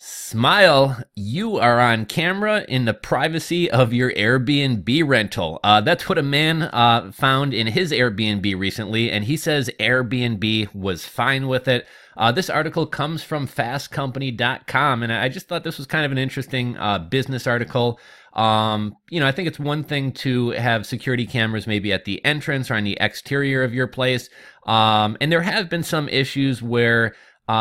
Smile, you are on camera in the privacy of your Airbnb rental. That's what a man found in his Airbnb recently, and he says Airbnb was fine with it. This article comes from FastCompany.com, and I just thought this was kind of an interesting business article. I think it's one thing to have security cameras maybe at the entrance or on the exterior of your place. And there have been some issues where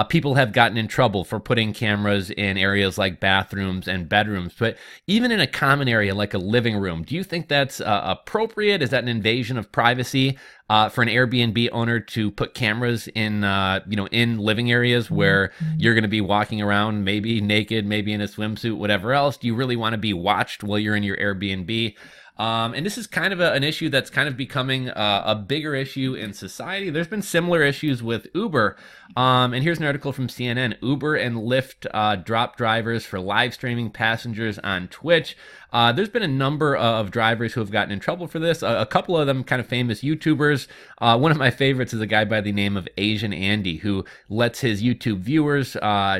people have gotten in trouble for putting cameras in areas like bathrooms and bedrooms. But even in a common area like a living room, do you think that's appropriate? Is that an invasion of privacy for an Airbnb owner to put cameras in, in living areas where you're going to be walking around, maybe naked, maybe in a swimsuit, whatever else? Do you really want to be watched while you're in your Airbnb? And this is kind of an issue that's kind of becoming a bigger issue in society. There's been similar issues with Uber. And here's an article from CNN. Uber and Lyft drop drivers for live streaming passengers on Twitch. There's been a number of drivers who have gotten in trouble for this. A couple of them kind of famous YouTubers. One of my favorites is a guy by the name of Asian Andy, who lets his YouTube viewers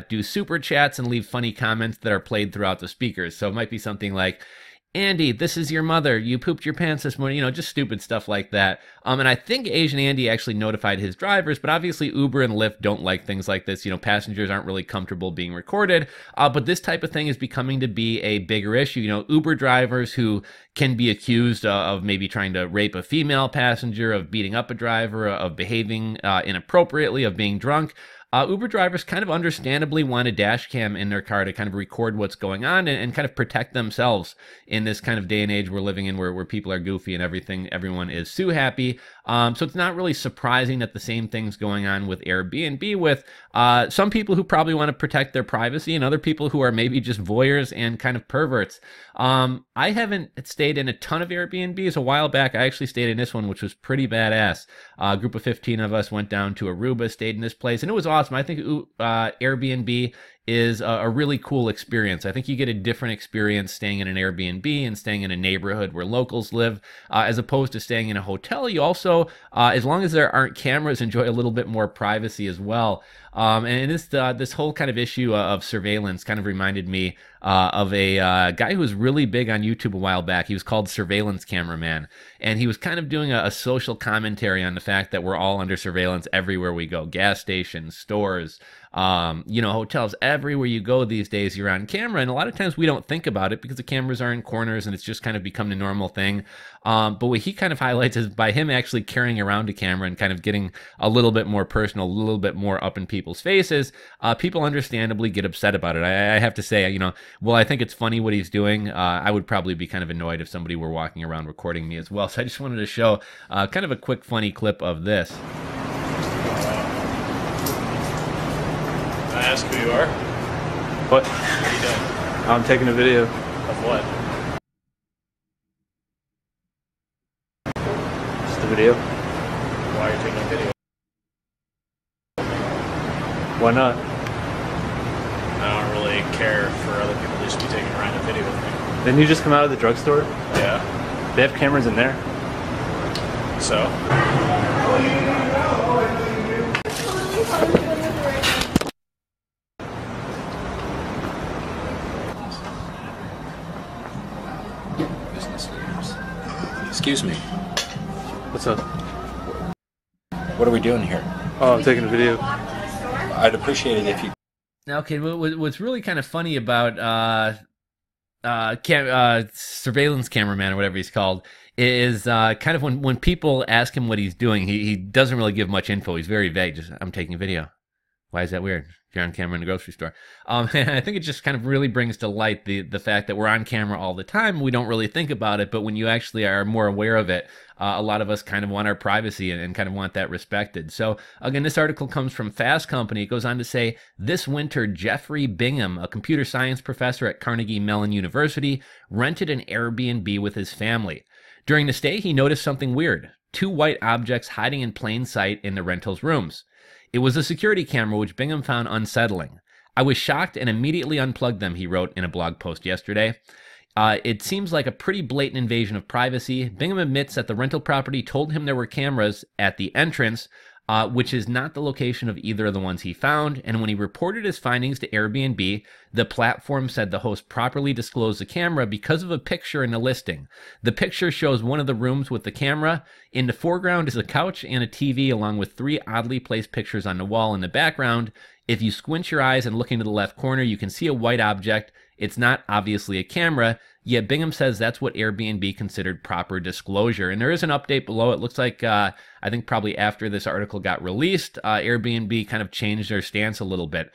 do super chats and leave funny comments that are played throughout the speakers. So it might be something like, Andy, this is your mother. You pooped your pants this morning. Just stupid stuff like that. And I think Asian Andy actually notified his drivers, but obviously Uber and Lyft don't like things like this. Passengers aren't really comfortable being recorded. But this type of thing is becoming to be a bigger issue. Uber drivers who can be accused of maybe trying to rape a female passenger, of beating up a driver, of behaving inappropriately, of being drunk. Uber drivers kind of understandably want a dash cam in their car to kind of record what's going on and kind of protect themselves in this kind of day and age we're living in where people are goofy and everyone is sue happy. So it's not really surprising that the same thing's going on with Airbnb with some people who probably want to protect their privacy and other people who are maybe just voyeurs and kind of perverts. I haven't stayed in a ton of Airbnbs. A while back, I actually stayed in this one, which was pretty badass. A group of 15 of us went down to Aruba, stayed in this place, and it was awesome. I think Airbnb is a really cool experience. I think you get a different experience staying in an Airbnb and staying in a neighborhood where locals live, as opposed to staying in a hotel. You also, as long as there aren't cameras, enjoy a little bit more privacy as well. And this whole kind of issue of surveillance kind of reminded me of a guy who was really big on YouTube a while back. He was called Surveillance Cameraman, and he was kind of doing a social commentary on the fact that we're all under surveillance everywhere we go. Gas stations, stores, hotels, everywhere you go these days, you're on camera. And a lot of times we don't think about it because the cameras are in corners and it's just kind of become the normal thing. But what he kind of highlights is by him actually carrying around a camera and kind of getting a little bit more personal, a little bit more up in people's faces, people understandably get upset about it. I have to say, well, I think it's funny what he's doing. I would probably be kind of annoyed if somebody were walking around recording me as well. So I just wanted to show kind of a quick funny clip of this. Can I ask who you are? What? What are you doing? I'm taking a video. Of what? Just a video. Why are you taking a video? Why not? I don't really care for other people to just be taking around a video with me. Didn't you just come out of the drugstore? Yeah. They have cameras in there. So? Excuse me. What's up? What are we doing here? Oh, I'm taking a video. I'd appreciate it if you... Okay, what's really kind of funny about surveillance cameraman or whatever he's called is kind of when people ask him what he's doing, he doesn't really give much info. He's very vague. Just, I'm taking a video. Why is that weird? You're on camera in a grocery store. And I think it just kind of really brings to light the fact that we're on camera all the time. We don't really think about it, but when you actually are more aware of it, a lot of us kind of want our privacy and kind of want that respected. So again, this article comes from Fast Company. It goes on to say, this winter, Jeffrey Bingham, a computer science professor at Carnegie Mellon University, rented an Airbnb with his family. During the stay, he noticed something weird. 2 white objects hiding in plain sight in the rental's rooms. It was a security camera, which Bingham found unsettling. I was shocked and immediately unplugged them, he wrote in a blog post yesterday. It seems like a pretty blatant invasion of privacy. Bingham admits that the rental property told him there were cameras at the entrance, which is not the location of either of the ones he found. And when he reported his findings to Airbnb, the platform said the host properly disclosed the camera because of a picture in the listing. The picture shows one of the rooms with the camera. In the foreground is a couch and a TV, along with 3 oddly placed pictures on the wall in the background. If you squint your eyes and look into the left corner, you can see a white object. It's not obviously a camera, yet Bingham says that's what Airbnb considered proper disclosure. And there is an update below. It looks like, I think probably after this article got released, Airbnb kind of changed their stance a little bit.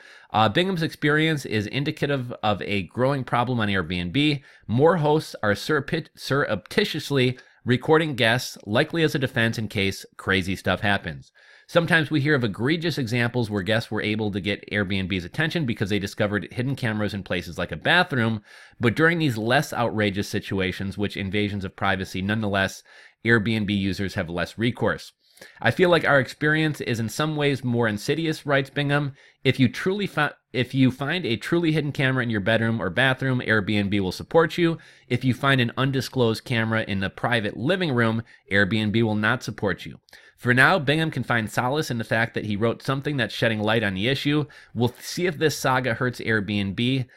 Bingham's experience is indicative of a growing problem on Airbnb. More hosts are surreptitiously recording guests, likely as a defense in case crazy stuff happens. Sometimes we hear of egregious examples where guests were able to get Airbnb's attention because they discovered hidden cameras in places like a bathroom, but during these less outrageous situations, which invasions of privacy nonetheless, Airbnb users have less recourse. I feel like our experience is in some ways more insidious, writes Bingham. If you find a truly hidden camera in your bedroom or bathroom, Airbnb will support you. If you find an undisclosed camera in the private living room, Airbnb will not support you. For now, Bingham can find solace in the fact that he wrote something that's shedding light on the issue. We'll see if this saga hurts Airbnb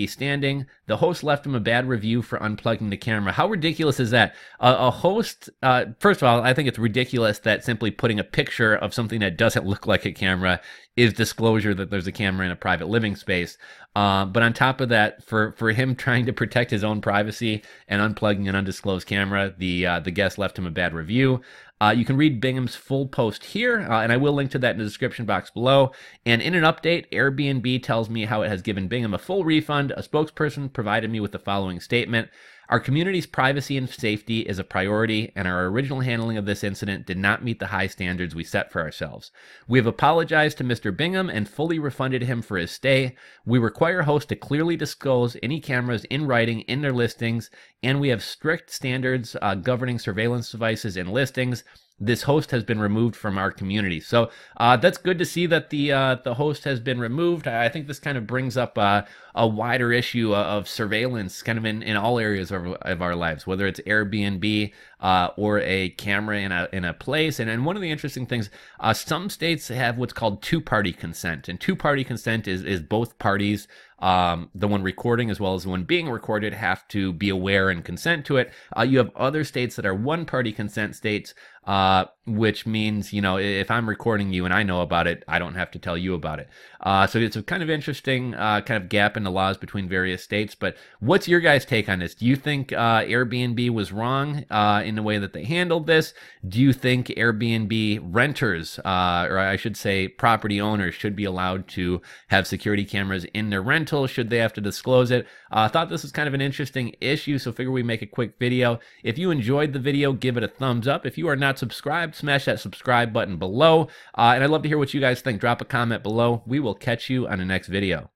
standing. The host left him a bad review for unplugging the camera. How ridiculous is that? A host, first of all, I think it's ridiculous that simply putting a picture of something that doesn't look like a camera is disclosure that there's a camera in a private living space. But on top of that, for him trying to protect his own privacy and unplugging an undisclosed camera, the guest left him a bad review. You can read Bingham's full post here, and I will link to that in the description box below. And in an update, Airbnb tells me how it has given Bingham a full refund. A spokesperson provided me with the following statement. Our community's privacy and safety is a priority, and our original handling of this incident did not meet the high standards we set for ourselves. We have apologized to Mr. Bingham and fully refunded him for his stay. We require hosts to clearly disclose any cameras in writing in their listings, and we have strict standards governing surveillance devices in listings. This host has been removed from our community. So that's good to see that the host has been removed. I think this kind of brings up a wider issue of surveillance kind of in all areas of our lives, whether it's Airbnb or a camera in a place. And one of the interesting things, some states have what's called two-party consent. And two-party consent is both parties, the one recording as well as the one being recorded, have to be aware and consent to it. You have other states that are one-party consent states, which means, if I'm recording you and I know about it, I don't have to tell you about it. So it's a kind of interesting kind of gap in the laws between various states. But what's your guys' take on this? Do you think Airbnb was wrong in the way that they handled this? Do you think Airbnb renters, or I should say property owners, should be allowed to have security cameras in their rental? Should they have to disclose it? I thought this was kind of an interesting issue, so figure we make a quick video. If you enjoyed the video, give it a thumbs up. If you are not subscribed, smash that subscribe button below. And I'd love to hear what you guys think. Drop a comment below. We will catch you on the next video.